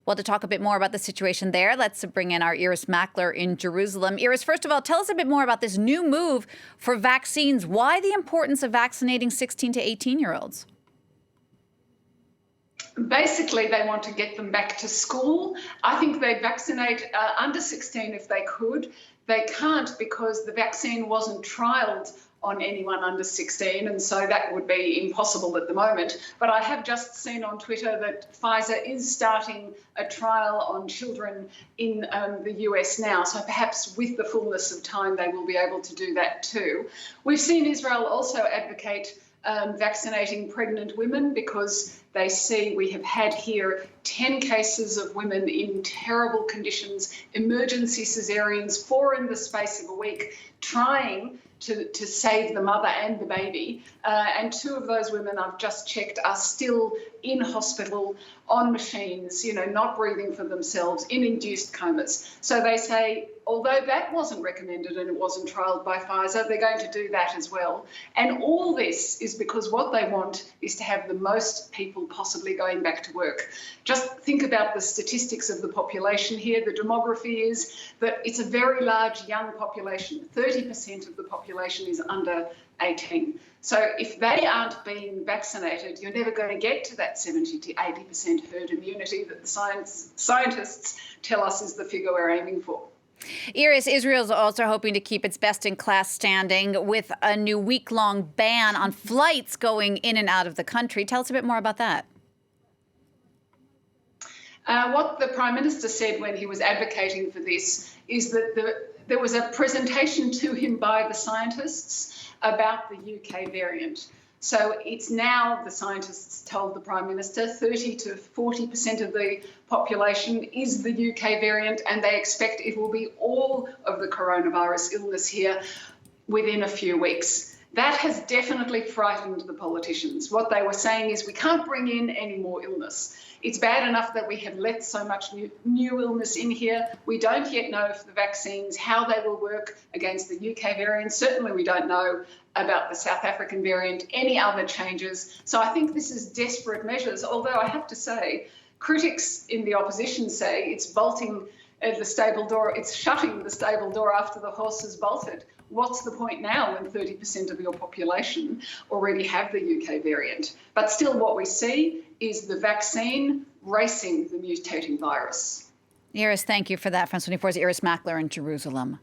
Well, to talk a bit more about the situation there, let's bring in our Irris Makler in Jerusalem. Irris, first of all, tell us a bit more about this new move for vaccines. Why the importance of vaccinating 16 to 18-year-olds? Basically, they want to get them back to school. I think they'd vaccinate under 16 if they could. They can't because the vaccine wasn't trialled on anyone under 16, and so that would be impossible at the moment. But I have just seen on Twitter that Pfizer is starting a trial on children in the US now, so perhaps with the fullness of time they will be able to do that too. We've seen Israel also advocate vaccinating pregnant women because they see we have had here 10 cases of women in terrible conditions, emergency caesareans, 4 in the space of a week, trying to save the mother and the baby. And 2 of those women I've just checked are still in hospital on machines, not breathing for themselves, in induced comas. So they say, although that wasn't recommended and it wasn't trialled by Pfizer, they're going to do that as well. And all this is because what they want is to have the most people possibly going back to work. Just think about the statistics of the population here. The demography is that it's a very large young population. 30% of the population is under 18. So if they aren't being vaccinated, you're never going to get to that 70 to 80% herd immunity that the scientists tell us is the figure we're aiming for. Irris, Israel's also hoping to keep its best-in-class standing with a new week-long ban on flights going in and out of the country. Tell us a bit more about that. What the Prime Minister said when he was advocating for this is that there was a presentation to him by the scientists about the UK variant. So it's now, the scientists told the Prime Minister, 30 to 40% of the population is the UK variant, and they expect it will be all of the coronavirus illness here within a few weeks. That has definitely frightened the politicians. What they were saying is we can't bring in any more illness. It's bad enough that we have let so much new illness in here. We don't yet know if the vaccines, how they will work against the UK variant. Certainly we don't know about the South African variant, any other changes. So I think this is desperate measures, although I have to say, critics in the opposition say it's bolting the stable door, it's shutting the stable door after the horse has bolted. What's the point now when 30% of your population already have the UK variant? But still what we see is the vaccine racing the mutating virus. Irris, thank you for that. France 24's Irris Makler in Jerusalem.